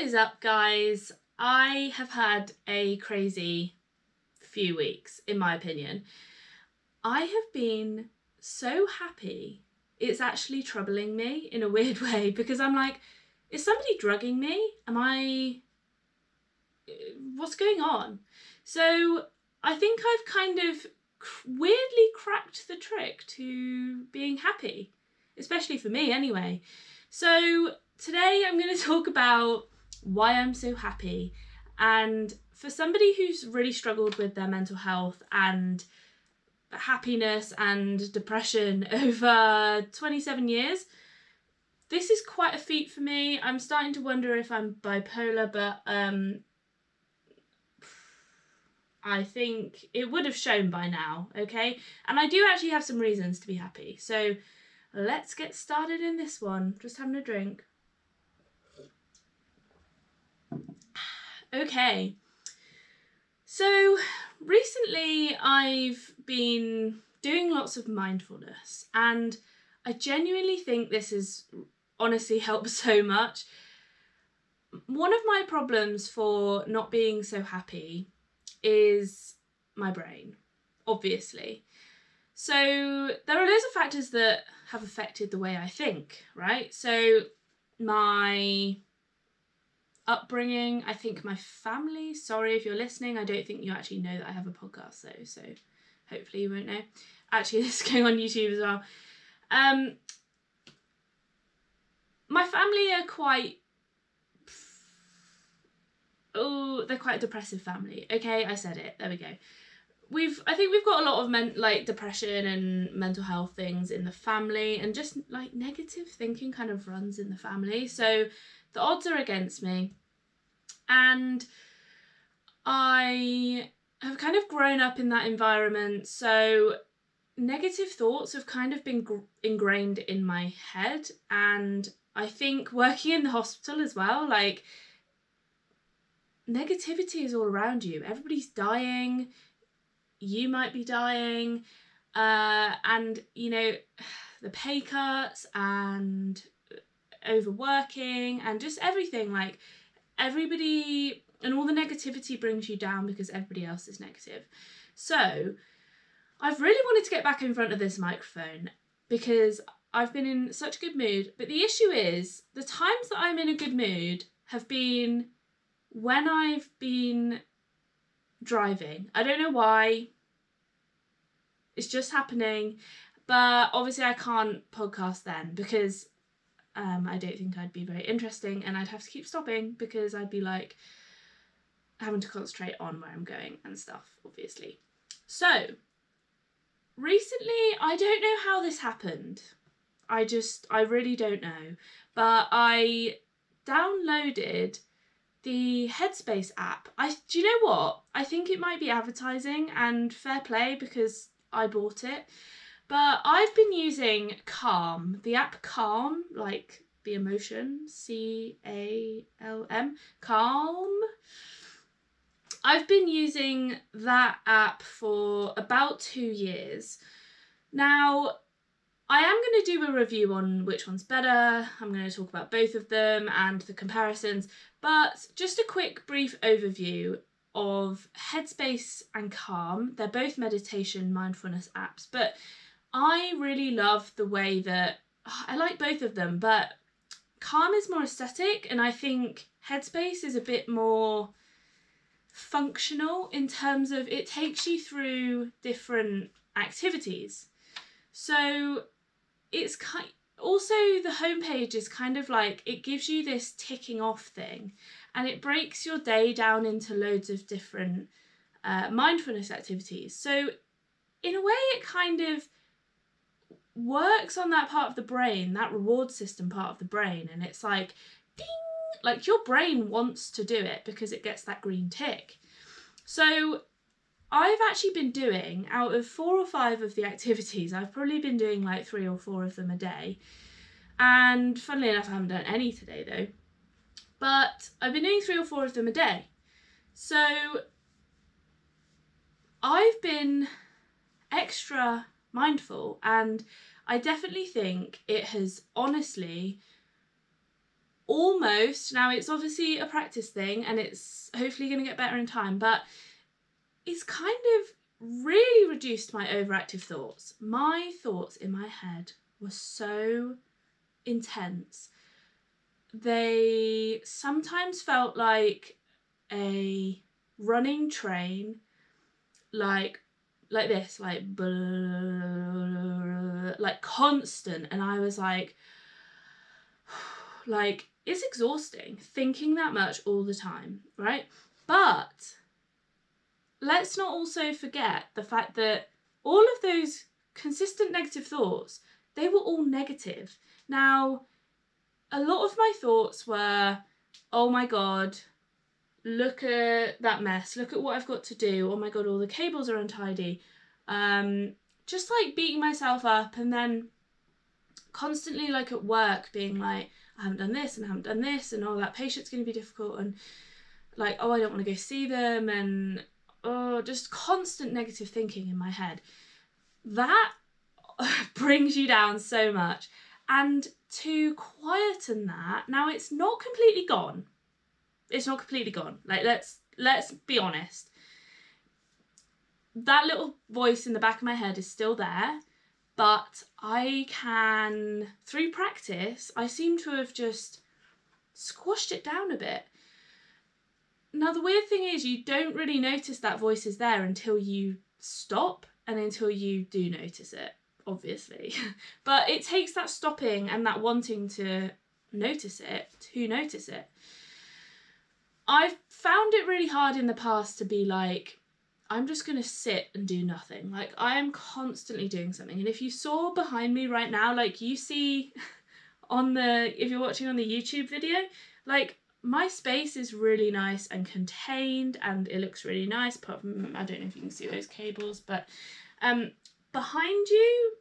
is up, guys? I have had a crazy few weeks, in my opinion. I have been so happy, it's actually troubling me in a weird way, because I'm like, is somebody drugging me? What's going on? So I think I've kind of weirdly cracked the trick to being happy, especially for me anyway. So today I'm going to talk about why I'm so happy. And for somebody who's really struggled with their mental health and happiness and depression over 27 years, this is quite a feat for me. I'm starting to wonder if I'm bipolar, but I think it would have shown by now, okay? And I do actually have some reasons to be happy. So let's get started in this one. Just having a drink. Okay. So recently I've been doing lots of mindfulness, and I genuinely think this has honestly helped so much. One of my problems for not being so happy is my brain, obviously. So there are loads of factors that have affected the way I think, right? So my upbringing, I think my family, sorry if you're listening, I don't think you actually know that I have a podcast though, so hopefully you won't know. Actually, this is going on YouTube as well. My family are quite, they're quite a depressive family. Okay, I said it, there we go. I think we've got a lot of depression and mental health things in the family, and just like negative thinking kind of runs in the family. So the odds are against me, and I have kind of grown up in that environment. So negative thoughts have kind of been ingrained in my head, and I think working in the hospital as well, like negativity is all around you. Everybody's dying. You might be dying, and you know, the pay cuts and overworking and just everything, like everybody and all the negativity brings you down because everybody else is negative. So I've really wanted to get back in front of this microphone because I've been in such a good mood, but the issue is the times that I'm in a good mood have been when I've been driving. I don't know why. It's just happening. But obviously I can't podcast then because I don't think I'd be very interesting, and I'd have to keep stopping because I'd be like having to concentrate on where I'm going and stuff, obviously. So recently, I don't know how this happened. I really don't know. But I downloaded the Headspace app. Do you know what? I think it might be advertising, and fair play because I bought it. But I've been using Calm, the app Calm, like the emotion, CALM, Calm. I've been using that app for about 2 years. Now, I am going to do a review on which one's better. I'm going to talk about both of them and the comparisons, but just a quick brief overview of Headspace and Calm. They're both meditation mindfulness apps, but I really love the way that I like both of them, but Calm is more aesthetic, and I think Headspace is a bit more functional in terms of it takes you through different activities. So it's also the homepage is kind of like, it gives you this ticking off thing, and it breaks your day down into loads of different mindfulness activities. So in a way, it kind of works on that part of the brain, that reward system part of the brain, and it's like ding, like your brain wants to do it because it gets that green tick. So I've actually been doing, out of 4 or 5 of the activities, I've probably been doing like 3 or 4 of them a day. And funnily enough, I haven't done any today though. But I've been doing 3 or 4 of them a day. So I've been extra mindful, and I definitely think it has honestly almost, now it's obviously a practice thing and it's hopefully going to get better in time, but it's kind of really reduced my overactive thoughts. My thoughts in my head were so intense. They sometimes felt like a running train, like this, like constant, and I was like it's exhausting thinking that much all the time, right? But let's not also forget the fact that all of those consistent negative thoughts, they were all negative. Now, a lot of my thoughts were, oh my God, look at that mess. Look at what I've got to do. Oh my God, all the cables are untidy. Just like beating myself up, and then constantly like at work being like, I haven't done this and I haven't done this, and oh, that patient's going to be difficult, and like, oh, I don't want to go see them, and oh, just constant negative thinking in my head. That brings you down so much. And to quieten that, now it's not completely gone. It's not completely gone. Like, let's be honest. That little voice in the back of my head is still there, but I can, through practice, I seem to have just squashed it down a bit. Now, the weird thing is you don't really notice that voice is there until you stop and until you do notice it, obviously. But it takes that stopping and that wanting to notice it to notice it. I've found it really hard in the past to be like, I'm just going to sit and do nothing. Like, I am constantly doing something. And if you saw behind me right now, like you see if you're watching on the YouTube video, like, my space is really nice and contained and it looks really nice, apart from, I don't know if you can see those cables, but behind you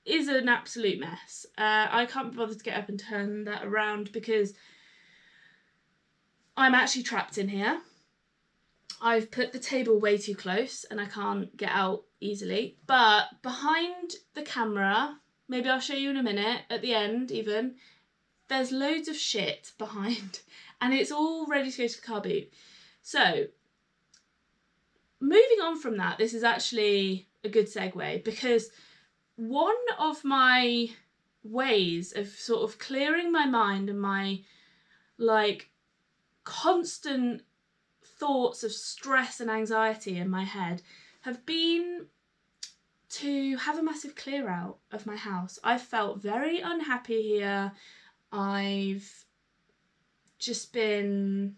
is an absolute mess. I can't be bothered to get up and turn that around because I'm actually trapped in here. I've put the table way too close and I can't get out easily, but behind the camera, maybe I'll show you in a minute, at the end even, there's loads of shit behind and it's all ready to go to the car boot. So, moving on from that, this is actually a good segue, because one of my ways of sort of clearing my mind and my like constant thoughts of stress and anxiety in my head have been to have a massive clear out of my house. I've felt very unhappy here. I've just been,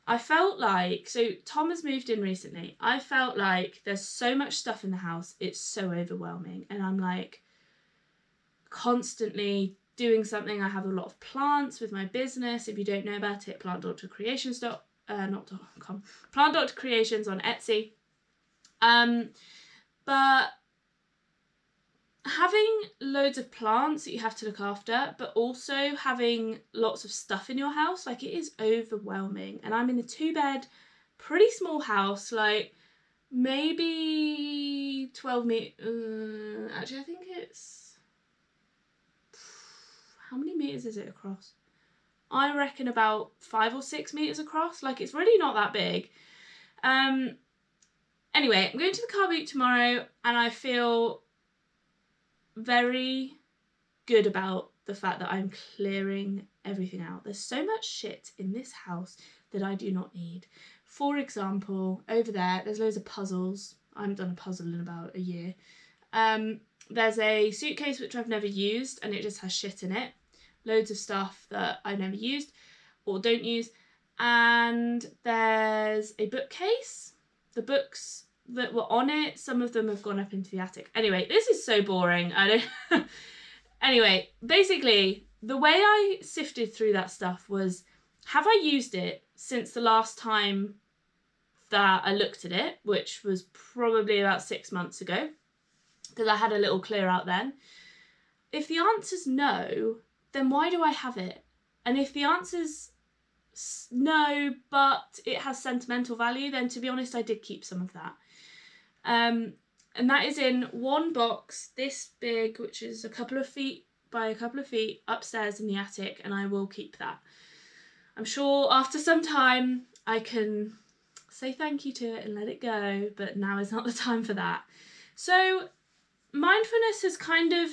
I felt like, so Tom has moved in recently. I felt like there's so much stuff in the house, it's so overwhelming. And I'm like constantly doing something. I have a lot of plants with my business. If you don't know about it, plantdoctorcreations.com. Plant Doctor Creations on Etsy. But having loads of plants that you have to look after, but also having lots of stuff in your house, like, it is overwhelming. And I'm in a 2-bed, pretty small house, like maybe 12 meters. Actually, I think it's, how many meters is it across? I reckon about 5 or 6 meters across. Like, it's really not that big. Anyway, I'm going to the car boot tomorrow and I feel very good about the fact that I'm clearing everything out. There's so much shit in this house that I do not need. For example, over there's loads of puzzles. I haven't done a puzzle in about a year. There's a suitcase which I've never used and it just has shit in it. Loads of stuff that I've never used or don't use. And there's a bookcase. The books that were on it, some of them have gone up into the attic. Anyway, this is so boring. Anyway, basically, the way I sifted through that stuff was, have I used it since the last time that I looked at it, which was probably about 6 months ago, because I had a little clear out then. If the answer's no, then why do I have it? And if the answer's no, but it has sentimental value, then to be honest, I did keep some of that. And that is in one box this big, which is a couple of feet by a couple of feet upstairs in the attic, and I will keep that. I'm sure after some time I can say thank you to it and let it go, but now is not the time for that. So mindfulness has kind of,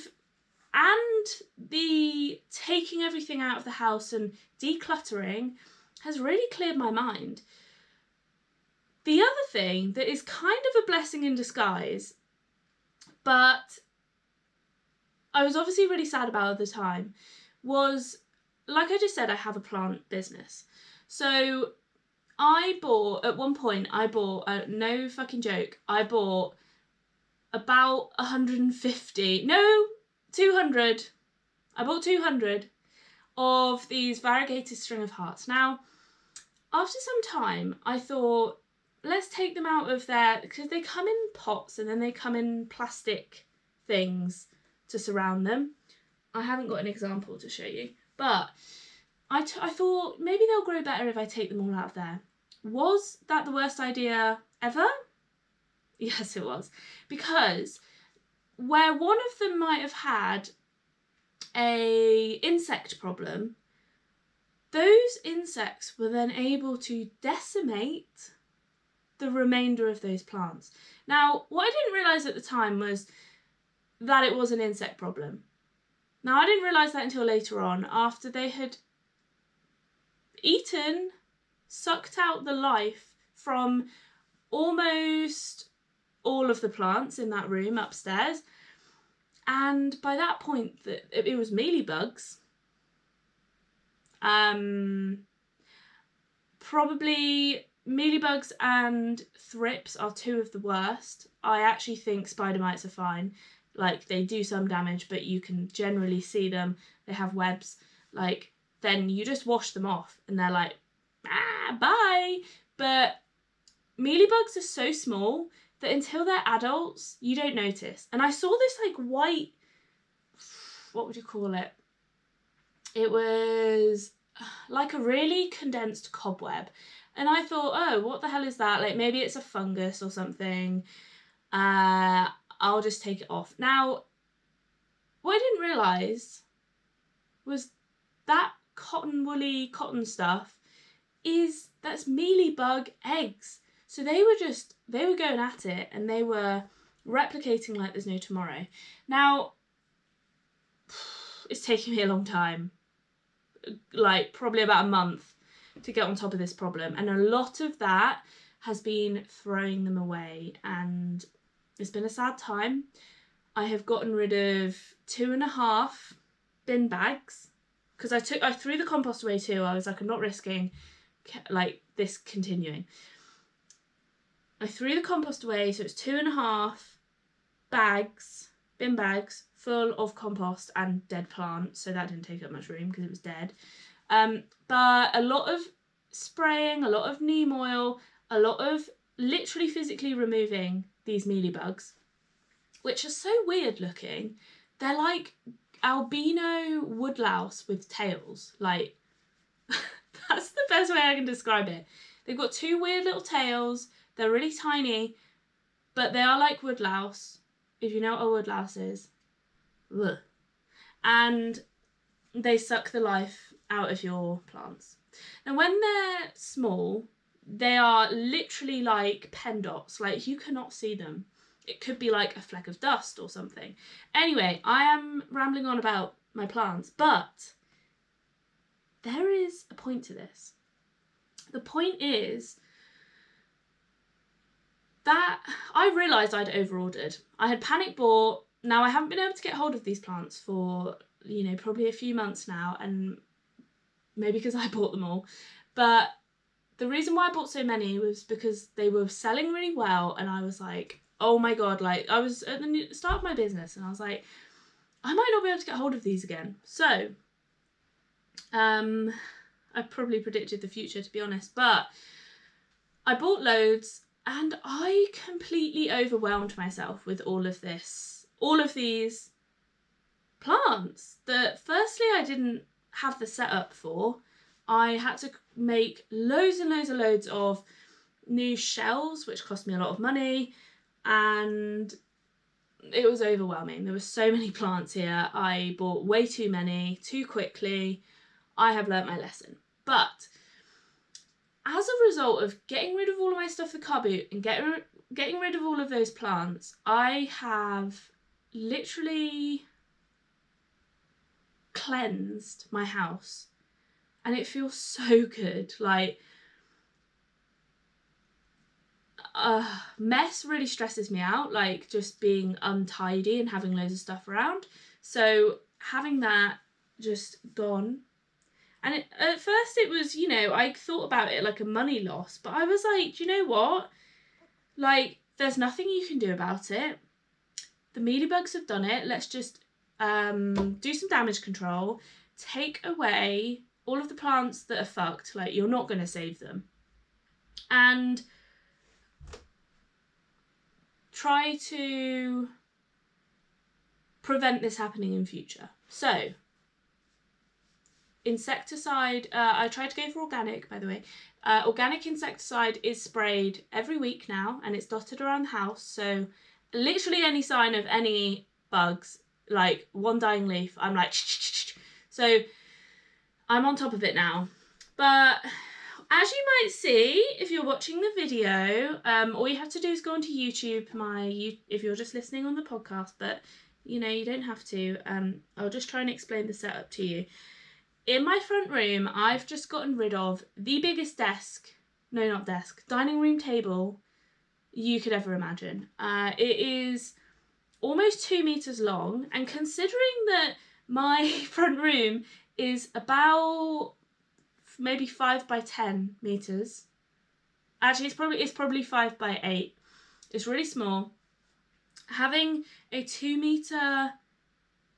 and the taking everything out of the house and decluttering has really cleared my mind. The other thing that is kind of a blessing in disguise, but I was obviously really sad about at the time, was, like I just said, I have a plant business. So at one point, no fucking joke, I bought about 200. I bought 200 of these variegated string of hearts. Now, after some time, I thought, let's take them out of there, because they come in pots and then they come in plastic things to surround them. I haven't got an example to show you, but I thought maybe they'll grow better if I take them all out of there. Was that the worst idea ever? Yes, it was. Because where one of them might have had a insect problem, those insects were then able to decimate the remainder of those plants. Now, what I didn't realise at the time was that it was an insect problem. Now, I didn't realise that until later on, after they had sucked out the life from almost all of the plants in that room upstairs. And by that point, it was mealybugs. Probably mealybugs and thrips are two of the worst. I actually think spider mites are fine. Like, they do some damage, but you can generally see them. They have webs. Like, then you just wash them off and they're like, bye. But mealybugs are so small that until they're adults, you don't notice. And I saw this like white, what would you call it? It was like a really condensed cobweb. And I thought, oh, what the hell is that? Like, maybe it's a fungus or something. I'll just take it off. Now, what I didn't realise was that woolly cotton stuff that's mealybug eggs. So they were going at it and they were replicating like there's no tomorrow. Now, it's taking me a long time, like probably about a month to get on top of this problem. And a lot of that has been throwing them away, and it's been a sad time. I have gotten rid of 2.5 bin bags because I threw the compost away too. I was like, I'm not risking like this continuing. I threw the compost away, so it's 2.5 bin bags full of compost and dead plants, so that didn't take up much room because it was dead. But a lot of spraying, a lot of neem oil, a lot of literally physically removing these mealybugs, which are so weird looking. They're like albino woodlouse with tails. Like, that's the best way I can describe it. They've got 2 weird little tails. They're really tiny, but they are like woodlouse, if you know what a woodlouse is. Ugh. And they suck the life out of your plants. Now, when they're small, they are literally like pen dots. Like, you cannot see them. It could be like a fleck of dust or something. Anyway, I am rambling on about my plants, but there is a point to this. The point is that I realised I'd overordered. I had panic bought. Now, I haven't been able to get hold of these plants for, probably a few months now, and maybe because I bought them all. But the reason why I bought so many was because they were selling really well, and I was like, oh my God, like, I was at the start of my business, and I was like, I might not be able to get hold of these again. So, I probably predicted the future, to be honest, but I bought loads, and I completely overwhelmed myself with all of these plants that firstly I didn't have the setup for. I had to make loads and loads of new shelves, which cost me a lot of money, and it was overwhelming. There were so many plants here. I bought way too many, too quickly. I have learnt my lesson. But as a result of getting rid of all of my stuff, the car boot, and getting rid of all of those plants, I have literally cleansed my house. And it feels so good. Like, mess really stresses me out, like just being untidy and having loads of stuff around. So having that just gone. And at first it was, you know, I thought about it like a money loss, but I was like, do you know what? Like, there's nothing you can do about it. The mealybugs have done it. Let's just do some damage control, take away all of the plants that are fucked. Like, you're not going to save them. And try to prevent this happening in future. So, insecticide, I tried to go for organic, by the way. Organic insecticide is sprayed every week now, and it's dotted around the house. So literally any sign of any bugs, like one dying leaf, I'm like, so I'm on top of it now. But as you might see, if you're watching the video, all you have to do is go onto YouTube, if you're just listening on the podcast, but you know, you don't have to. I'll just try and explain the setup to you. In my front room, I've just gotten rid of the biggest dining room table you could ever imagine. It is almost 2 meters long, and considering that my front room is about maybe 5 by 10 meters. Actually, it's probably 5 by 8. It's really small. Having a 2 meter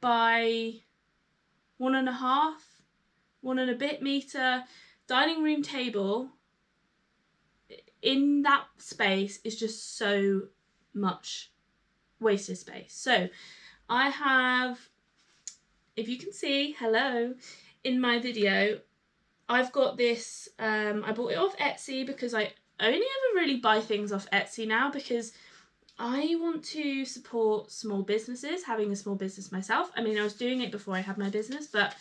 by 1.5, 1 and a bit meter dining room table in that space is just so much wasted space. So I have, if you can see, hello, in my video, I've got this, I bought it off Etsy because I only ever really buy things off Etsy now because I want to support small businesses, having a small business myself. I mean, I was doing it before I had my business, but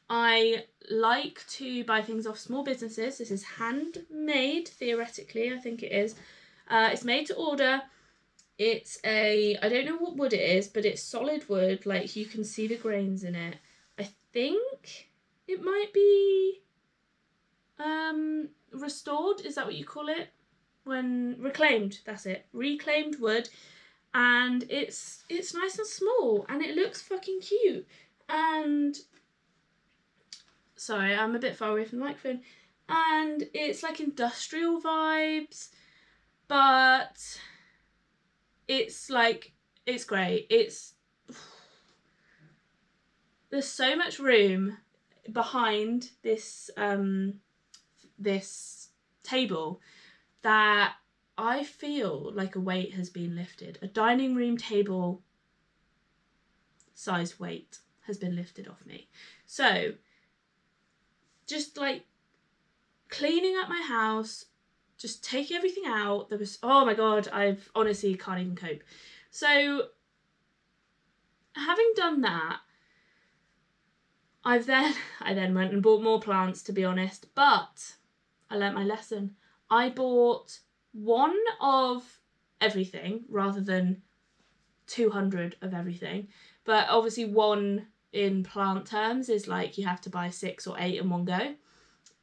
I like to buy things off small businesses. This is handmade, theoretically, I think it is. It's made to order. It's I don't know what wood it is, but it's solid wood, like you can see the grains in it. I think it might be restored, is that what you call it? When reclaimed, that's it. Reclaimed wood, and it's nice and small, and it looks fucking cute. And sorry, I'm a bit far away from the microphone. And it's like industrial vibes, but it's like, it's great. There's so much room behind this this table that I feel like a weight has been lifted. A dining room table size weight has been lifted off me. So just like cleaning up my house, just taking everything out. There was, oh my God, I've honestly can't even cope. So having done that, I then went and bought more plants, to be honest, but I learnt my lesson. I bought one of everything rather than 200 of everything. But obviously one in plant terms is like you have to buy 6 or 8 in one go.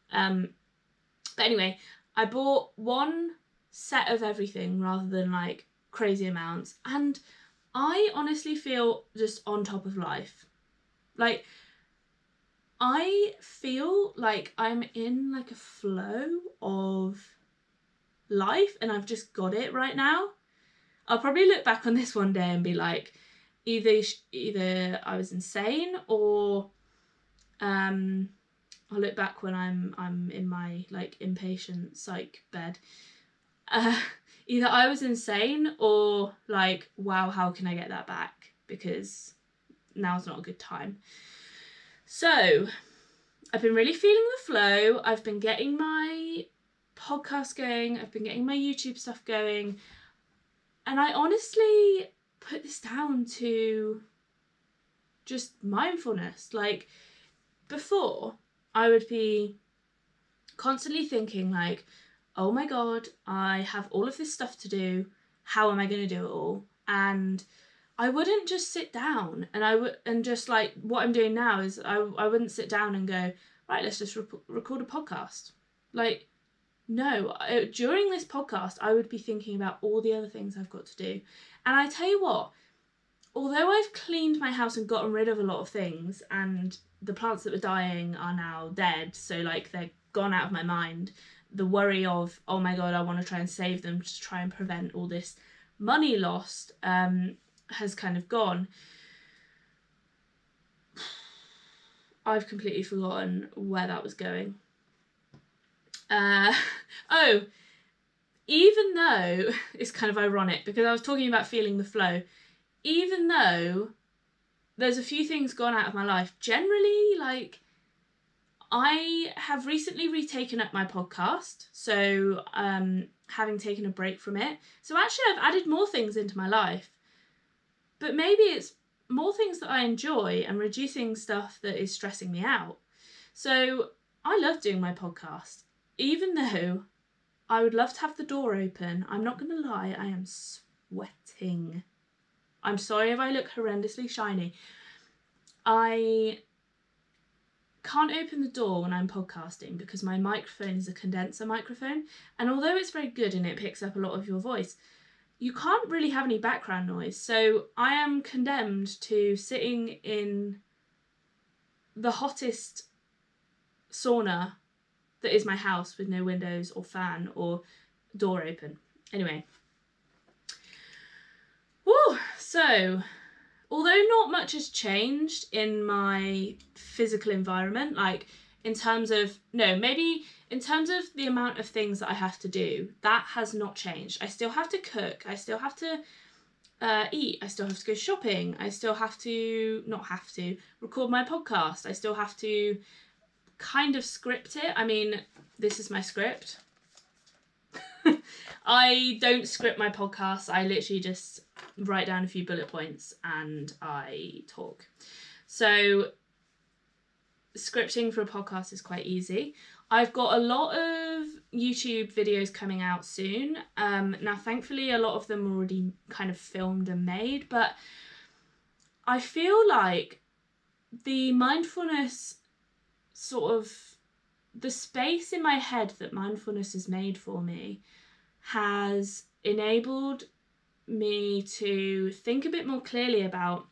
But anyway, I bought one set of everything rather than like crazy amounts. And I honestly feel just on top of life. Like, I feel like I'm in like a flow of life and I've just got it right now. I'll probably look back on this one day and be like, either I was insane, or I'll look back when I'm in my like inpatient psych bed. Either I was insane or like, wow, how can I get that back? Because now's not a good time. So I've been really feeling the flow. I've been getting my podcast going. I've been getting my YouTube stuff going. And I honestly put this down to just mindfulness. Like, before, I would be constantly thinking like, oh my God, I have all of this stuff to do. How am I going to do it all? And I wouldn't just sit down and just like what I'm doing now is I wouldn't sit down and go, right, let's just record a podcast. Like, no, during this podcast, I would be thinking about all the other things I've got to do. And I tell you what, although I've cleaned my house and gotten rid of a lot of things, and the plants that were dying are now dead, so like they're gone out of my mind, the worry of, oh my God, I want to try and save them to try and prevent all this money lost has kind of gone. I've completely forgotten where that was going. Even though, it's kind of ironic because I was talking about feeling the flow, even though there's a few things gone out of my life, generally, like, I have recently retaken up my podcast, so having taken a break from it. So actually I've added more things into my life, but maybe it's more things that I enjoy and reducing stuff that is stressing me out. So I love doing my podcast, even though I would love to have the door open. I'm not going to lie, I am sweating. I'm sorry if I look horrendously shiny. I can't open the door when I'm podcasting because my microphone is a condenser microphone, and although it's very good and it picks up a lot of your voice, you can't really have any background noise. So I am condemned to sitting in the hottest sauna that is my house with no windows or fan or door open. Anyway. Woo! So, although not much has changed in my physical environment, like in terms of the amount of things that I have to do, that has not changed. I still have to cook, I still have to eat, I still have to go shopping, I still have to record my podcast, I still have to kind of script it. I mean, this is my script. I don't script my podcasts, I literally just write down a few bullet points and I talk. So scripting for a podcast is quite easy. I've got a lot of YouTube videos coming out soon. Now, thankfully, a lot of them are already kind of filmed and made, but I feel like the mindfulness the space in my head that mindfulness has made for me has enabled me to think a bit more clearly about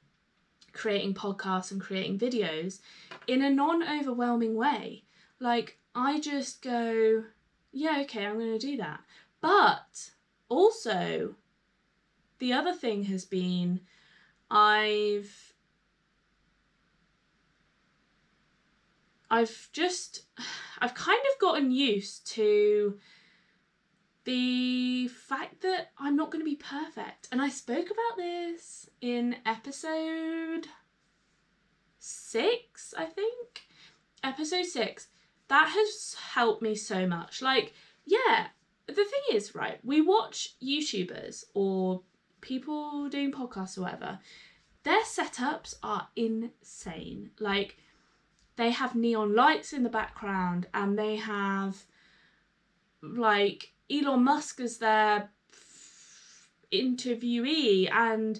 creating podcasts and creating videos in a non-overwhelming way. Like, I just go, yeah, okay, I'm going to do that. But also, the other thing has been I've kind of gotten used to the fact that I'm not going to be perfect. And I spoke about this in episode 6, I think. Episode 6. That has helped me so much. Like, yeah, the thing is, right, we watch YouTubers or people doing podcasts or whatever. Their setups are insane. Like, they have neon lights in the background and they have, like, Elon Musk as their interviewee, and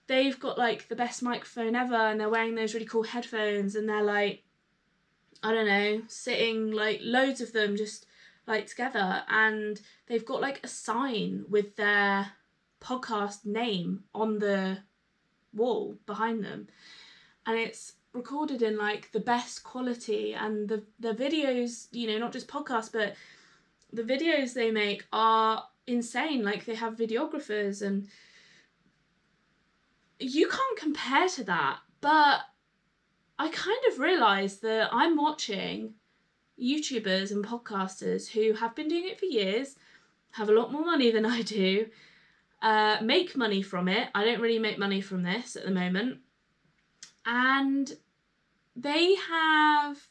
they've got like the best microphone ever, and they're wearing those really cool headphones, and they're like, I don't know, sitting like loads of them just like together, and they've got like a sign with their podcast name on the wall behind them, and it's recorded in like the best quality, and the videos, you know, not just podcasts, but the videos they make are insane. Like, they have videographers, and you can't compare to that. But I kind of realised that I'm watching YouTubers and podcasters who have been doing it for years, have a lot more money than I do, make money from it. I don't really make money from this at the moment. And they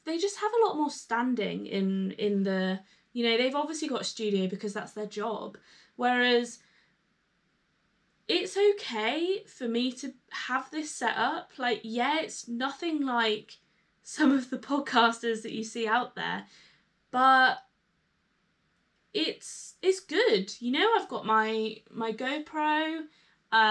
just have a lot more standing in the, you know, they've obviously got a studio because that's their job. Whereas it's okay for me to have this set up. Like, yeah, it's nothing like some of the podcasters that you see out there, but it's good. You know, I've got my GoPro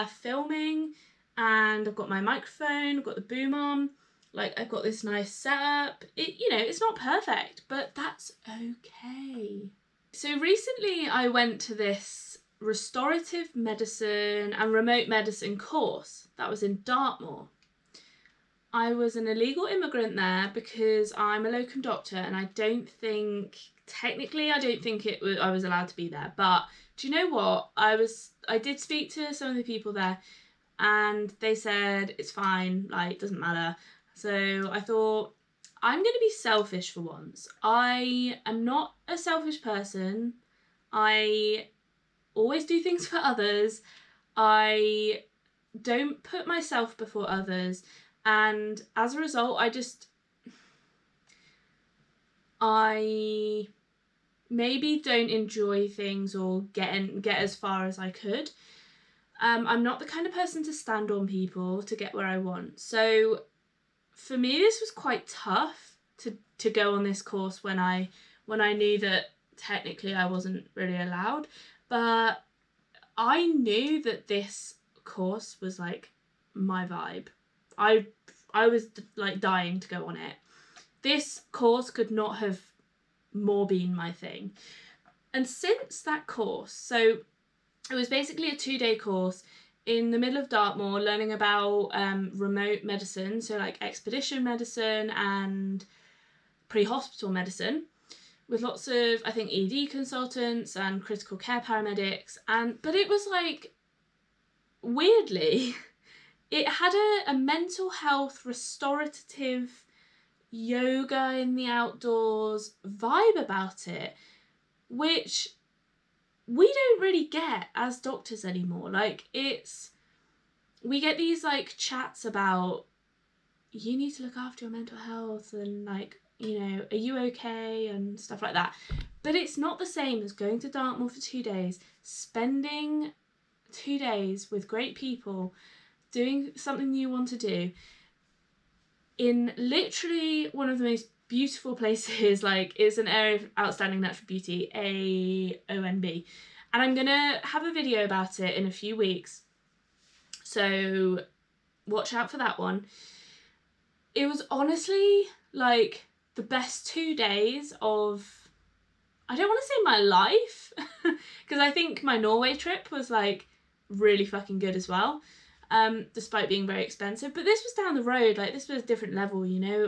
filming, and I've got my microphone, I've got the boom on, like I've got this nice setup. It, you know, it's not perfect, but that's okay. So recently I went to this restorative medicine and remote medicine course that was in Dartmoor. I was an illegal immigrant there because I'm a locum doctor, and I don't think I was allowed to be there. But do you know what? I did speak to some of the people there, and they said it's fine, like, doesn't matter. So I thought, I'm going to be selfish for once. I am not a selfish person. I always do things for others. I don't put myself before others. And as a result, I maybe don't enjoy things or get as far as I could. I'm not the kind of person to stand on people to get where I want. So for me, this was quite tough to go on this course when I knew that technically I wasn't really allowed. But I knew that this course was like my vibe. I was like dying to go on it. This course could not have more been my thing. And since that course, so it was basically a 2-day course in the middle of Dartmoor, learning about remote medicine, so like expedition medicine and pre-hospital medicine, with lots of, I think, ED consultants and critical care paramedics. But it was like, weirdly, it had a mental health restorative yoga in the outdoors vibe about it, which we don't really get as doctors anymore. Like, we get these like chats about, you need to look after your mental health, and like, you know, are you okay, and stuff like that. But it's not the same as going to Dartmoor for 2 days, spending 2 days with great people, doing something you want to do in literally one of the most beautiful places. Like, it's an area of outstanding natural beauty, AONB. And I'm gonna have a video about it in a few weeks, so watch out for that one. It was honestly like the best 2 days of, I don't want to say my life, because I think my Norway trip was like really fucking good as well, despite being very expensive. But this was down the road, like this was a different level, you know.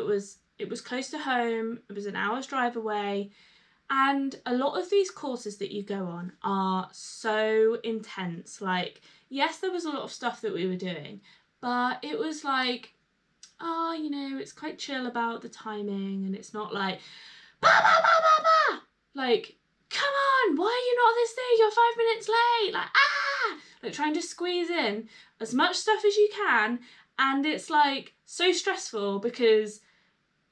It was close to home, it was an hour's drive away, and a lot of these courses that you go on are so intense. Like, yes, there was a lot of stuff that we were doing, but it was like, oh, you know, it's quite chill about the timing, and it's not like, bah, bah, bah, bah, bah. Like, come on, why are you not on this thing? You're 5 minutes late. Like, like trying to squeeze in as much stuff as you can, and it's like so stressful because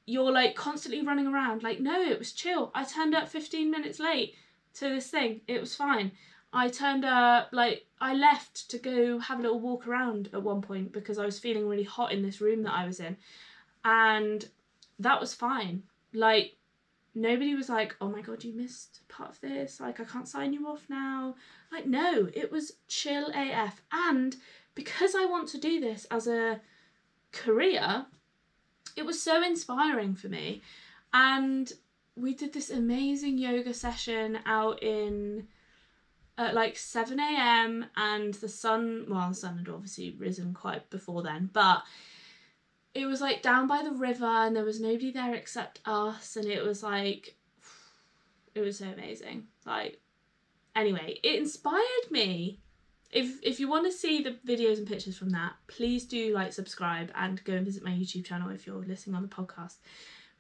you're like constantly running around. Like, no, it was chill. I turned up 15 minutes late to this thing. It was fine. I turned up, like, I left to go have a little walk around at one point because I was feeling really hot in this room that I was in. And that was fine. Like, nobody was like, oh my God, you missed part of this. Like, I can't sign you off now. Like, no, it was chill AF. And because I want to do this as a career, it was so inspiring for me. And we did this amazing yoga session out at like 7 a.m. and the sun had obviously risen quite before then, but it was like down by the river and there was nobody there except us, and it was like, it was so amazing. Like, anyway, it inspired me. If you want to see the videos and pictures from that, please do like subscribe and go and visit my YouTube channel if you're listening on the podcast,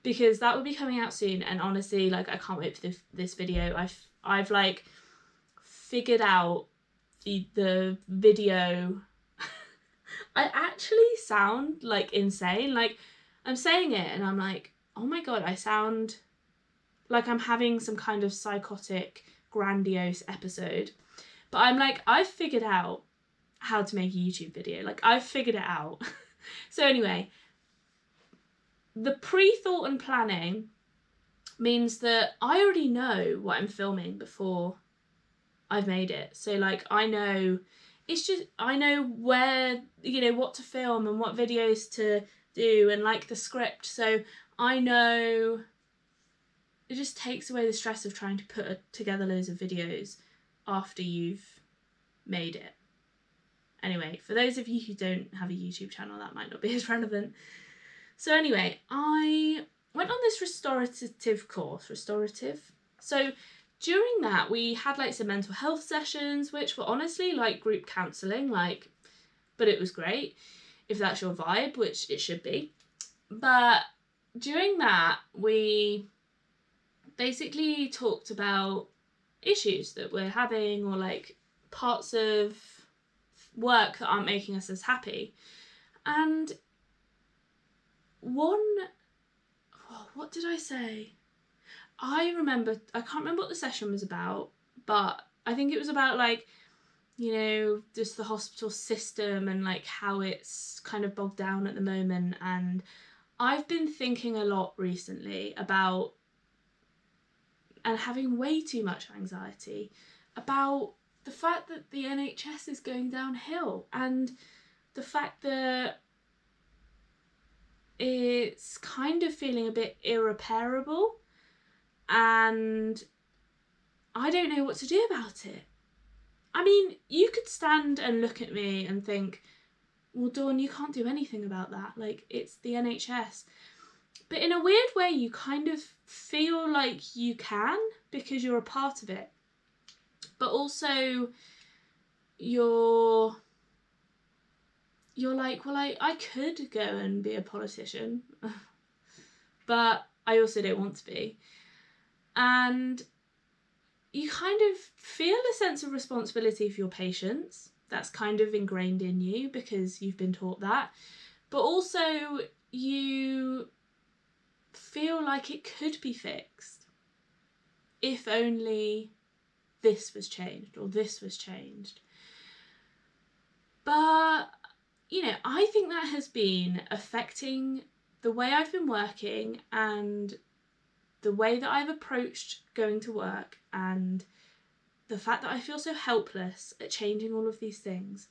because that will be coming out soon. And honestly, like, I can't wait for this video. I've like figured out the video. I actually sound like insane. Like, I'm saying it and I'm like, oh my God, I sound like I'm having some kind of psychotic, grandiose episode. But I'm like, I've figured out how to make a YouTube video. Like, I've figured it out. So anyway, the pre-thought and planning means that I already know what I'm filming before I've made it. So like, I know where, you know, what to film and what videos to do and like the script. So I know it just takes away the stress of trying to put together loads of videos after you've made it. Anyway, for those of you who don't have a YouTube channel, that might not be as relevant. So anyway, I went on this restorative course. So during that, we had like some mental health sessions, which were honestly like group counselling, like, but it was great if that's your vibe, which it should be. But during that, we basically talked about issues that we're having, or like parts of work that aren't making us as happy. And what did I say? I can't remember what the session was about, but I think it was about like, you know, just the hospital system and like how it's kind of bogged down at the moment. And I've been thinking a lot recently about, and having way too much anxiety about, the fact that the NHS is going downhill, and the fact that it's kind of feeling a bit irreparable, and I don't know what to do about it. I mean, you could stand and look at me and think, well, Dawn, you can't do anything about that. Like, it's the NHS. But in a weird way, you kind of feel like you can, because you're a part of it. But also, you're like, well, I could go and be a politician, but I also don't want to be. And you kind of feel a sense of responsibility for your patients. That's kind of ingrained in you because you've been taught that. But also you feel like it could be fixed if only this was changed or this was changed. But, you know, I think that has been affecting the way I've been working and the way that I've approached going to work, and the fact that I feel so helpless at changing all of these things.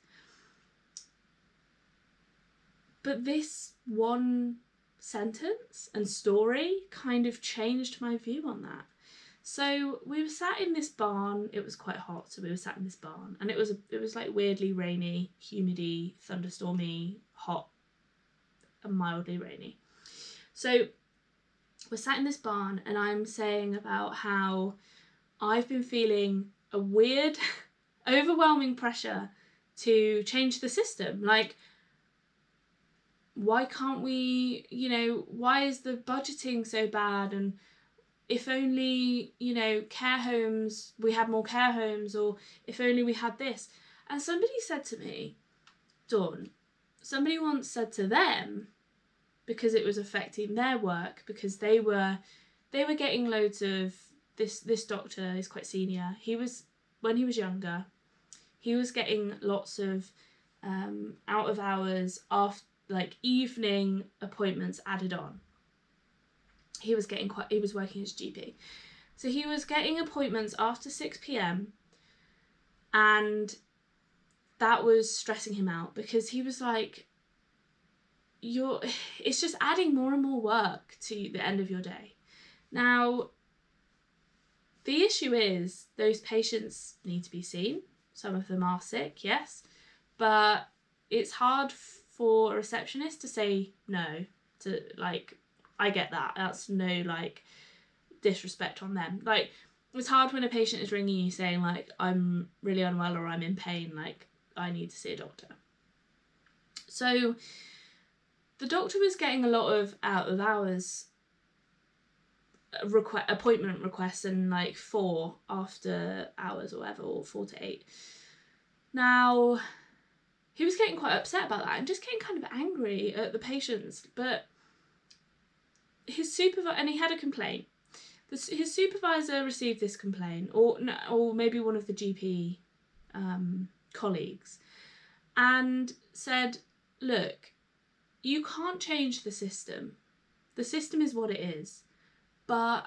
But this one sentence and story kind of changed my view on that. So we were sat in this barn. It was quite hot, so we were sat in this barn, and it was like weirdly rainy, humidy, thunderstormy, hot, and mildly rainy. So we're sat in this barn, and I'm saying about how I've been feeling a weird, overwhelming pressure to change the system. Like, why can't we, you know, why is the budgeting so bad? And if only, you know, care homes, we had more care homes, or if only we had this. And somebody said to me, Dawn, somebody once said to them, because it was affecting their work, because they were getting loads of, this doctor is quite senior. When he was younger, he was getting lots of out of hours, after, like, evening appointments added on. He was working as GP. So he was getting appointments after 6 p.m. and that was stressing him out, because he was like, it's just adding more and more work to the end of your day. Now, the issue is those patients need to be seen. Some of them are sick, yes, but it's hard for a receptionist to say no to, like, I get that. That's no, like, disrespect on them. Like, it's hard when a patient is ringing you saying, like, I'm really unwell or I'm in pain, like, I need to see a doctor. So the doctor was getting a lot of out of hours appointment requests, and like 4 after hours or whatever, or 4 to 8. Now, he was getting quite upset about that and just getting kind of angry at the patients. But his supervisor, and he had a complaint. His supervisor received this complaint, or maybe one of the GP colleagues, and said, look, you can't change the system. The system is what it is, but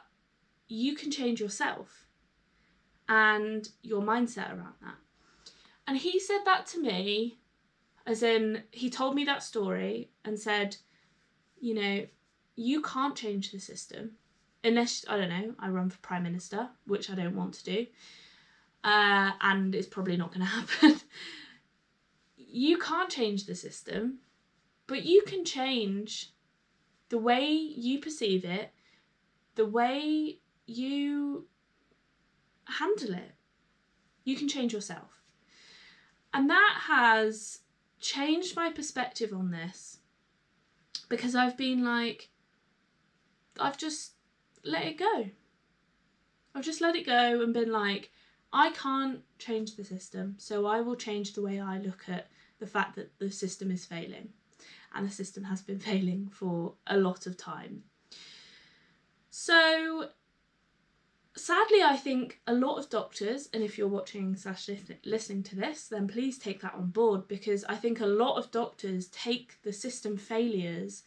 you can change yourself and your mindset around that. And he said that to me, as in, he told me that story and said, you know, you can't change the system unless, I don't know, I run for Prime Minister, which I don't want to do, and it's probably not going to happen. You can't change the system, but you can change the way you perceive it, the way you handle it. You can change yourself. And that has changed my perspective on this, because I've been like, I've just let it go. I've just let it go and been like, I can't change the system, so I will change the way I look at the fact that the system is failing. And the system has been failing for a lot of time. So sadly, I think a lot of doctors, and if you're watching / listening to this, then please take that on board, because I think a lot of doctors take the system failures,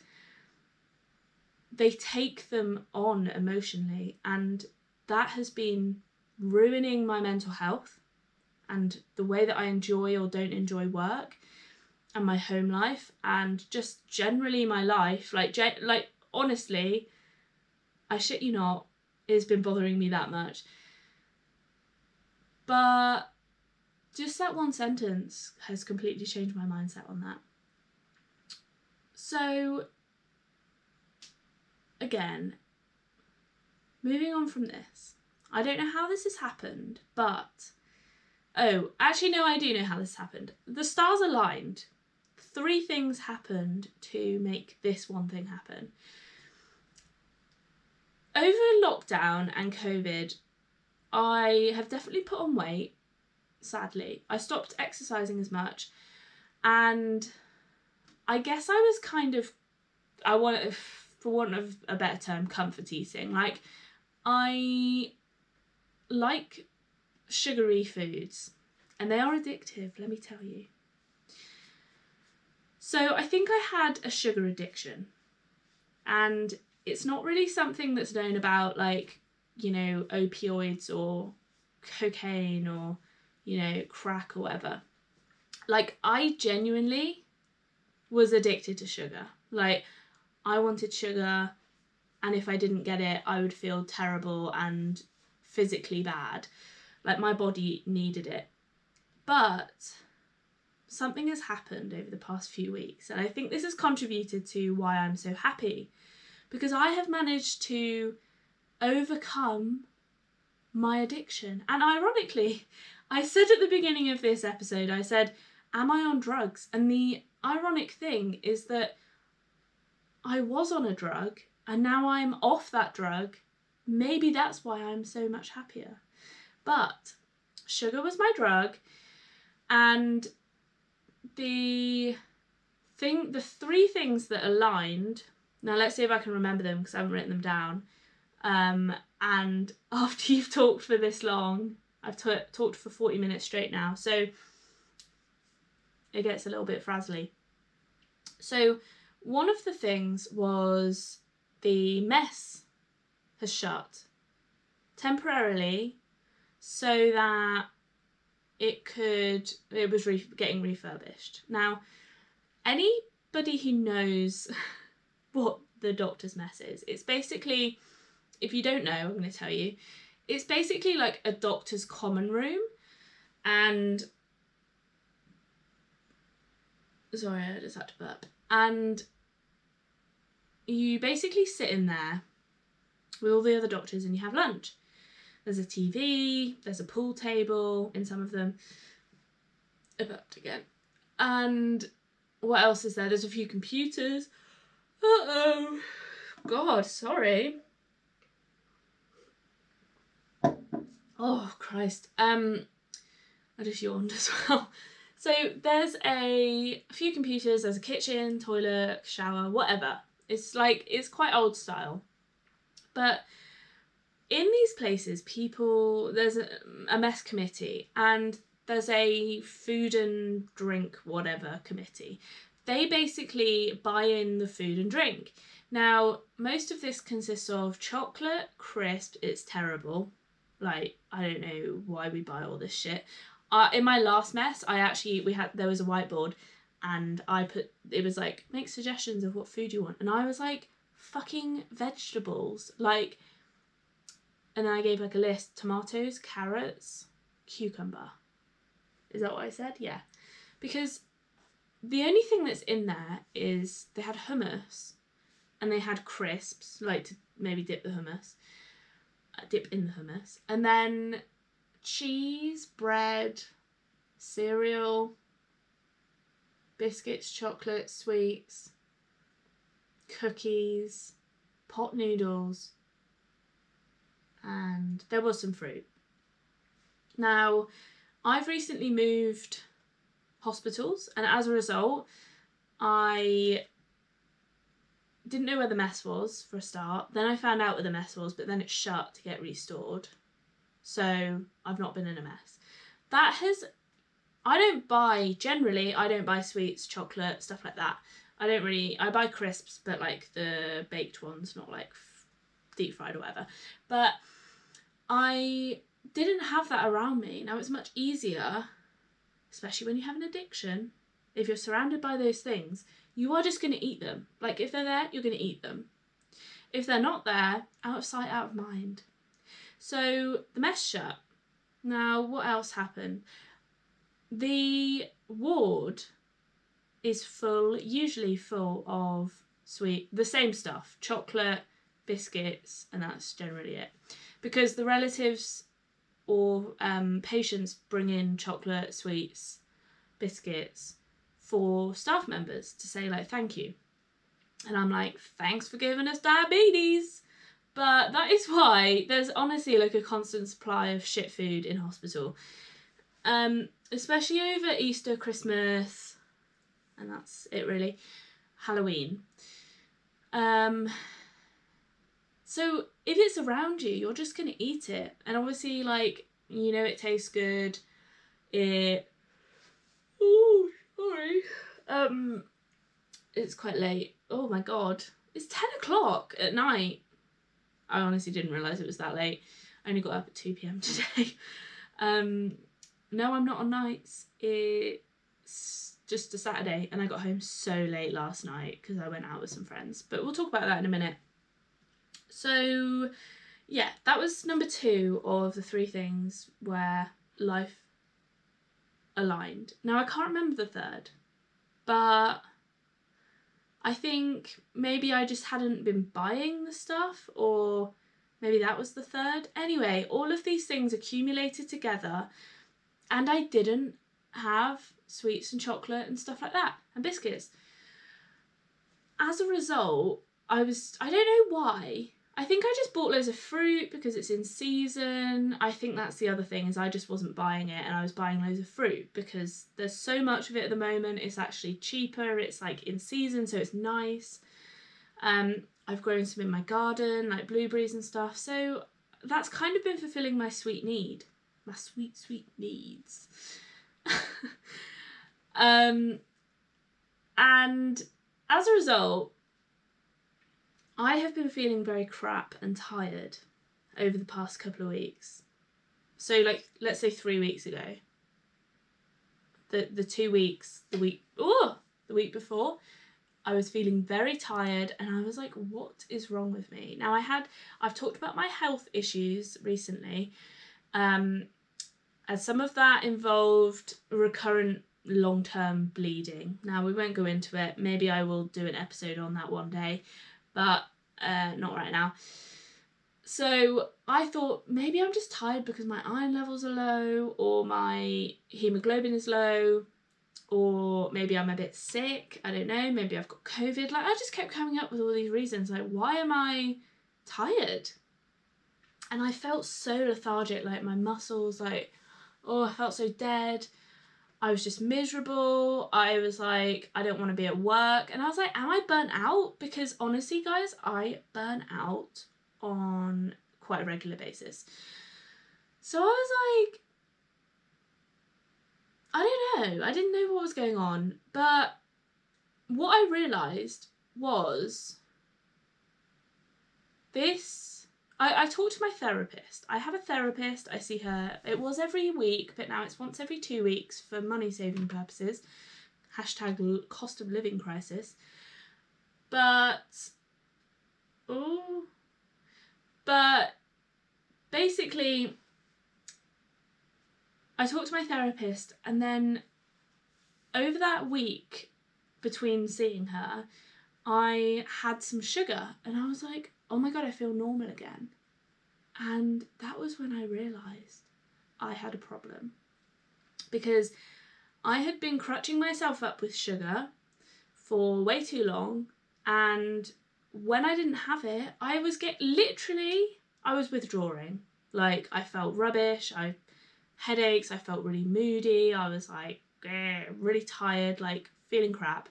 they take them on emotionally, and that has been ruining my mental health and the way that I enjoy or don't enjoy work and my home life and just generally my life. Like honestly, I shit you not, it's been bothering me that much. But just that one sentence has completely changed my mindset on that. So again, moving on from this, I don't know how this has happened, but oh, actually no, I do know how this happened. The stars aligned. 3 things happened to make this one thing happen. Over lockdown and COVID, I have definitely put on weight, sadly. I stopped exercising as much, and I guess I was kind of, for want of a better term, comfort eating. Like, I like sugary foods, and they are addictive, let me tell you. So I think I had a sugar addiction, and it's not really something that's known about, like, you know, opioids or cocaine or, you know, crack or whatever. Like, I genuinely was addicted to sugar. Like, I wanted sugar, and if I didn't get it, I would feel terrible and physically bad. Like, my body needed it. But something has happened over the past few weeks, and I think this has contributed to why I'm so happy, because I have managed to overcome my addiction. And ironically, I said at the beginning of this episode, I said, am I on drugs? And the ironic thing is that I was on a drug and now I'm off that drug. Maybe that's why I'm so much happier. But sugar was my drug, and the 3 things that aligned, now let's see if I can remember them because I haven't written them down. And after you've talked for this long, I've talked for 40 minutes straight now, so it gets a little bit frazzly. So one of the things was the mess has shut temporarily so that it was getting refurbished. Now, anybody who knows what the doctor's mess is, it's basically, if you don't know, I'm going to tell you, it's basically like a doctor's common room. And sorry, I just had to burp. And you basically sit in there with all the other doctors and you have lunch. There's a TV, there's a pool table in some of them. I burped again. And what else is there? There's a few computers. Uh-oh. God, sorry. Oh, Christ. I just yawned as well. So there's a few computers, there's a kitchen, toilet, shower, whatever. It's quite old style. But in these places, there's a mess committee, and there's a food and drink whatever committee. They basically buy in the food and drink. Now, most of this consists of chocolate, crisp. It's terrible. Like, I don't know why we buy all this shit. In my last mess, there was a whiteboard, and it was like, make suggestions of what food you want. And I was like, fucking vegetables. Like, and then I gave like a list: tomatoes, carrots, cucumber. Is that what I said? Yeah. Because the only thing that's in there is they had hummus and they had crisps, like to maybe dip in the hummus. And then cheese, bread, cereal, biscuits, chocolate, sweets, cookies, pot noodles, and there was some fruit. Now, I've recently moved hospitals, and as a result, I didn't know where the mess was for a start. Then I found out where the mess was, but then it shut to get restored. So I've not been in a mess. I don't buy sweets, chocolate, stuff like that. I buy crisps, but like the baked ones, not like deep fried or whatever. But I didn't have that around me. Now it's much easier, especially when you have an addiction. If you're surrounded by those things, you are just going to eat them. Like, if they're there, you're going to eat them. If they're not there, out of sight, out of mind. So the mess shut. Now, what else happened? The ward is usually full of the same stuff, chocolate, biscuits, and that's generally it. Because the relatives or patients bring in chocolate, sweets, biscuits for staff members to say like thank you. And I'm like, thanks for giving us diabetes. But that is why there's honestly like a constant supply of shit food in hospital. Especially over Easter, Christmas, and that's it really. Halloween. So if it's around you, you're just gonna eat it. And obviously, like, you know, it tastes good. Oh, sorry. It's quite late. Oh my god. It's 10 o'clock at night. I honestly didn't realise it was that late. I only got up at 2 p.m. today. No, I'm not on nights. It's just a Saturday, and I got home so late last night because I went out with some friends. But we'll talk about that in a minute. So, yeah, that was number 2 of the 3 things where life aligned. Now, I can't remember the third, but I think maybe I just hadn't been buying the stuff, or maybe that was the third. Anyway, all of these things accumulated together, and I didn't have sweets and chocolate and stuff like that, and biscuits. As a result, I don't know why. I think I just bought loads of fruit because it's in season. I think that's the other thing, is I just wasn't buying it, and I was buying loads of fruit because there's so much of it at the moment. It's actually cheaper. It's like in season, so it's nice. I've grown some in my garden, like blueberries and stuff. So that's kind of been fulfilling my sweet need. My sweet, sweet needs. And as a result, I have been feeling very crap and tired over the past couple of weeks. So, like, let's say 3 weeks ago. The 2 weeks, the week before, I was feeling very tired, and I was like, what is wrong with me? Now, I've talked about my health issues recently, and some of that involved recurrent long-term bleeding. Now, we won't go into it. Maybe I will do an episode on that one day, but not right now. So I thought maybe I'm just tired because my iron levels are low, or my hemoglobin is low, or maybe I'm a bit sick. I don't know. Maybe I've got COVID. Like, I just kept coming up with all these reasons. Like, why am I tired? And I felt so lethargic. Like, my muscles, like, I felt so dead. I was just miserable. I was like, I don't want to be at work. And I was like, am I burnt out? Because honestly, guys, I burn out on quite a regular basis. So I was like, I don't know. I didn't know what was going on. But what I realised was this. I talked to my therapist. I have a therapist. I see her. It was every week, but now it's once every 2 weeks for money saving purposes. # cost of living crisis. But basically, I talked to my therapist, and then over that week between seeing her, I had some sugar, and I was like, oh my God, I feel normal again. And that was when I realised I had a problem, because I had been crutching myself up with sugar for way too long, and when I didn't have it, I was withdrawing. Like, I felt rubbish, I headaches, I felt really moody, I was like really tired, like feeling crap.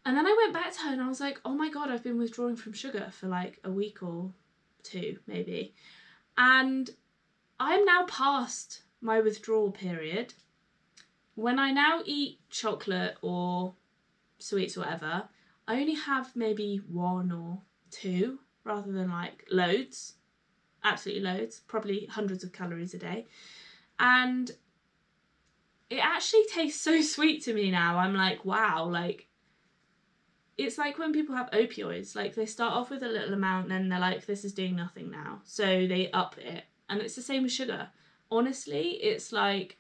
And then I went back to her and I was like, oh my God, I've been withdrawing from sugar for like a week or 2 maybe, and I'm now past my withdrawal period. When I now eat chocolate or sweets or whatever, I only have maybe 1 or 2 rather than like loads, absolutely loads, probably hundreds of calories a day. And it actually tastes so sweet to me now. I'm like, wow, like, it's like when people have opioids, like they start off with a little amount and then they're like, this is doing nothing now, so they up it. And it's the same with sugar. Honestly, it's like,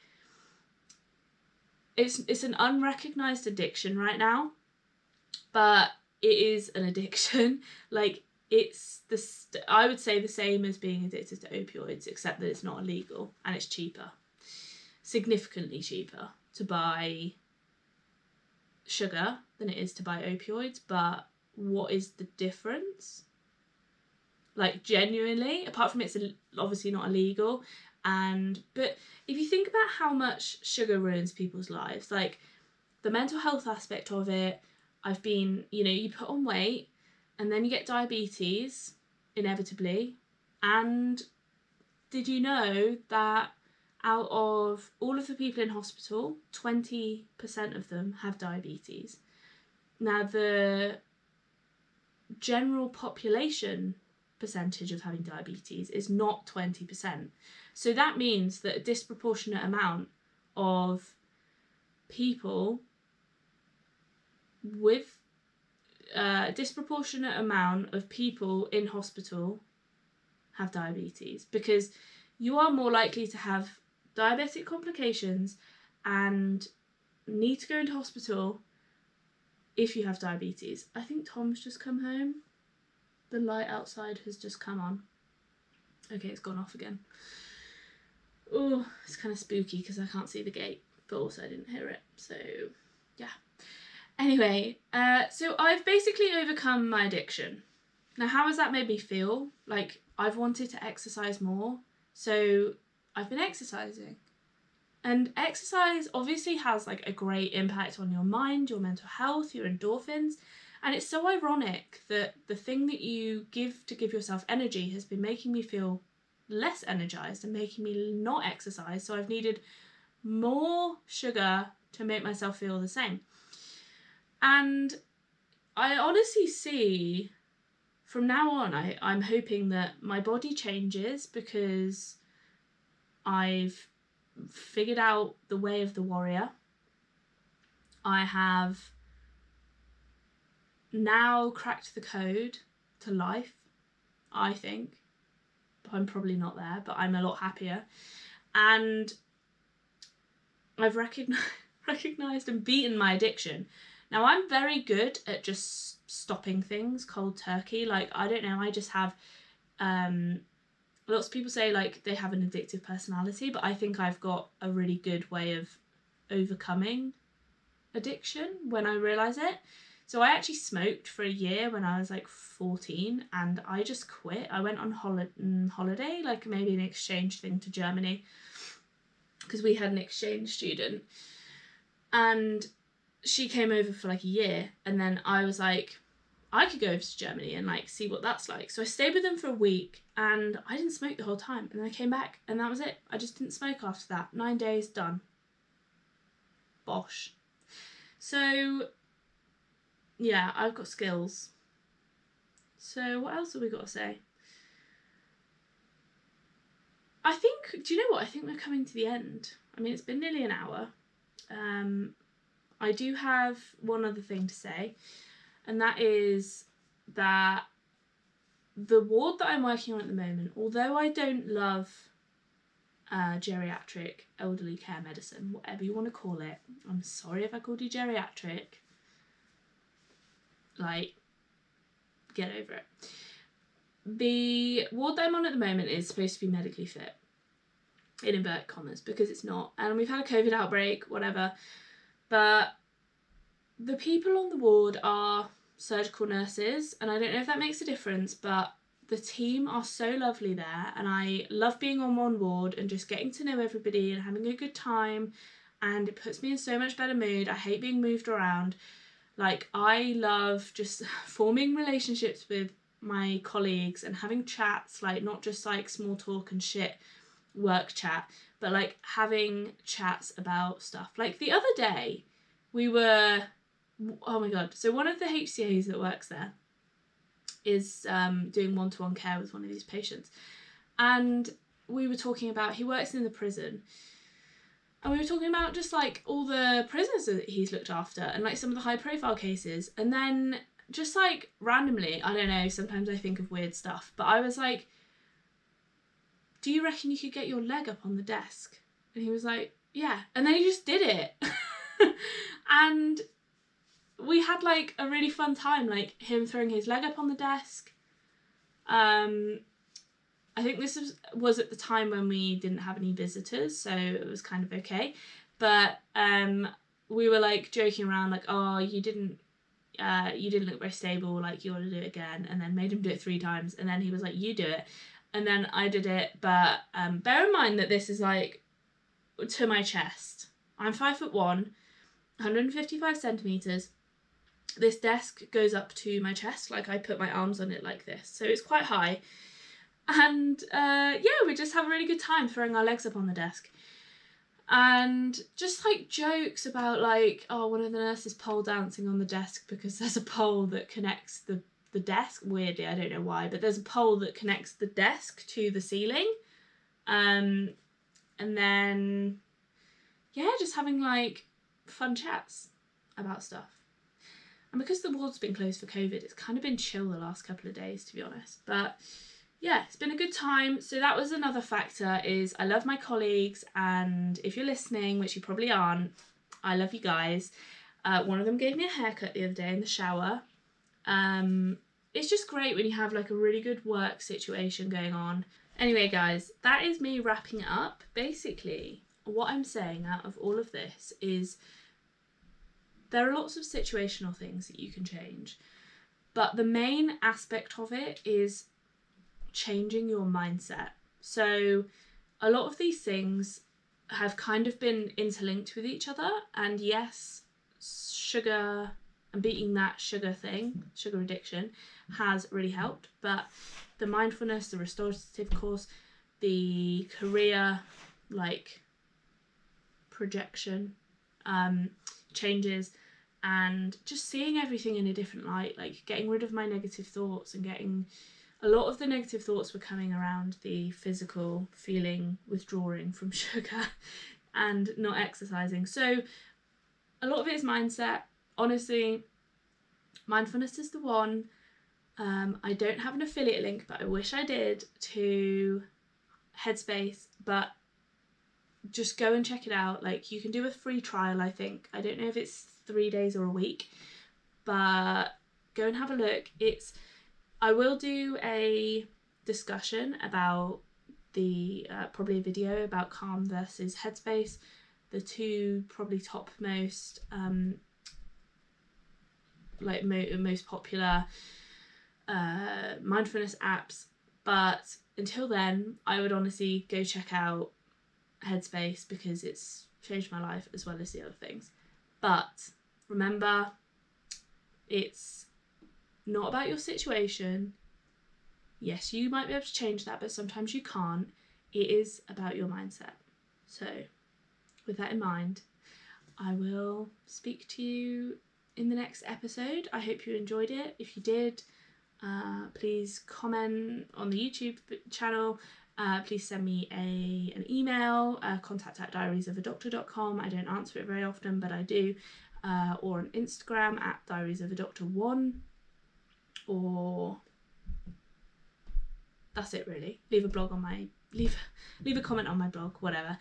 it's an unrecognized addiction right now, but it is an addiction. Like, it's I would say the same as being addicted to opioids, except that it's not illegal and it's cheaper, significantly cheaper to buy sugar than it is to buy opioids. But what is the difference? Like, genuinely, apart from it's obviously not illegal, but if you think about how much sugar ruins people's lives, like the mental health aspect of it, I've been, you put on weight and then you get diabetes inevitably. And did you know that out of all of the people in hospital, 20% of them have diabetes? Now, the general population percentage of having diabetes is not 20%. So that means that a disproportionate amount of people in hospital have diabetes, because you are more likely to have diabetic complications and need to go into hospital if you have diabetes. I think Tom's just come home. The light outside has just come on. Okay, it's gone off again. Oh, it's kind of spooky because I can't see the gate, but also I didn't hear it. So, yeah. Anyway, so I've basically overcome my addiction. Now, how has that made me feel? Like, I've wanted to exercise more, so I've been exercising. And exercise obviously has like a great impact on your mind, your mental health, your endorphins. And it's so ironic that the thing that you give to give yourself energy has been making me feel less energized and making me not exercise. So I've needed more sugar to make myself feel the same. And I honestly see, from now on, I'm hoping that my body changes, because I've figured out the way of the warrior. I have now cracked the code to life, I think. I'm probably not there, but I'm a lot happier. And I've recognized and beaten my addiction. Now, I'm very good at just stopping things cold turkey. Like, I don't know, I just have, lots of people say like they have an addictive personality, but I think I've got a really good way of overcoming addiction when I realise it. So I actually smoked for a year when I was like 14, and I just quit. I went on holiday, like maybe an exchange thing to Germany, because we had an exchange student, and she came over for like a year, and then I was like, I could go over to Germany and like see what that's like. So I stayed with them for a week, and I didn't smoke the whole time, and then I came back and that was it. I just didn't smoke after that. 9 days, done. bosh. So yeah, I've got skills. So what else have we got to say? I think, do you know what? I think we're coming to the end. I mean, it's been nearly an hour. I do have one other thing to say, and that is that the ward that I'm working on at the moment, although I don't love geriatric elderly care medicine, whatever you want to call it, I'm sorry if I called you geriatric, like, get over it. The ward that I'm on at the moment is supposed to be medically fit, in inverted commas, because it's not, and we've had a COVID outbreak, whatever, but the people on the ward are surgical nurses, and I don't know if that makes a difference, but the team are so lovely there, and I love being on one ward and just getting to know everybody and having a good time, and it puts me in so much better mood. I hate being moved around. Like, I love just forming relationships with my colleagues and having chats, like not just like small talk and shit work chat, but like having chats about stuff. Like the other day we were, oh my god, so one of the HCAs that works there is doing one-to-one care with one of these patients, and we were talking about, he works in the prison, and we were talking about just like all the prisoners that he's looked after and like some of the high profile cases, and then just like randomly, I don't know, sometimes I think of weird stuff, but I was like, do you reckon you could get your leg up on the desk? And he was like, yeah. And then he just did it. And we had like a really fun time, like him throwing his leg up on the desk. I think this was at the time when we didn't have any visitors, so it was kind of okay. But we were like joking around, like, oh, you didn't look very stable, like you ought to do it again, and then made him do it 3 times, and then he was like, you do it. And then I did it, but bear in mind that this is like to my chest. I'm 5'1", 155 centimetres. This desk goes up to my chest, like I put my arms on it like this. So it's quite high. And yeah, we just have a really good time throwing our legs up on the desk. And just like jokes about like, oh, one of the nurses pole dancing on the desk because there's a pole that connects the desk, weirdly, I don't know why, but there's a pole that connects the desk to the ceiling, and then yeah, just having like fun chats about stuff. And because the ward's been closed for COVID, it's kind of been chill the last couple of days, to be honest, but yeah, it's been a good time. So that was another factor, is I love my colleagues, and if you're listening, which you probably aren't, I love you guys. One of them gave me a haircut the other day in the shower. It's just great when you have like a really good work situation going on. Anyway, guys, that is me wrapping it up. Basically, what I'm saying out of all of this is there are lots of situational things that you can change, but the main aspect of it is changing your mindset. So a lot of these things have kind of been interlinked with each other, and yes, sugar and beating that sugar addiction has really helped, but the mindfulness, the restorative course, the career like projection changes, and just seeing everything in a different light, like getting rid of my negative thoughts, and getting a lot of the negative thoughts were coming around the physical feeling, withdrawing from sugar and not exercising. So a lot of it is mindset. Honestly, mindfulness is the one. I don't have an affiliate link, but I wish I did, to Headspace, but just go and check it out. Like, you can do a free trial, I think. I don't know if it's 3 days or a week, but go and have a look. I will do a discussion about probably a video about Calm versus Headspace, the two probably topmost most popular mindfulness apps. But until then, I would honestly go check out Headspace, because it's changed my life as well as the other things. But remember, it's not about your situation. Yes, you might be able to change that, but sometimes you can't. It is about your mindset. So with that in mind, I will speak to you in the next episode. I hope you enjoyed it. If you did, please comment on the YouTube channel. Please send me an email, contact@diariesofaDoctor.com. I don't answer it very often, but I do. Or on Instagram @diariesofaDoctor1. Or that's it really. Leave a comment on my blog, whatever.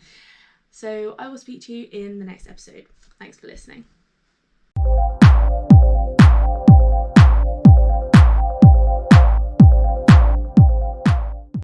So I will speak to you in the next episode. Thanks for listening.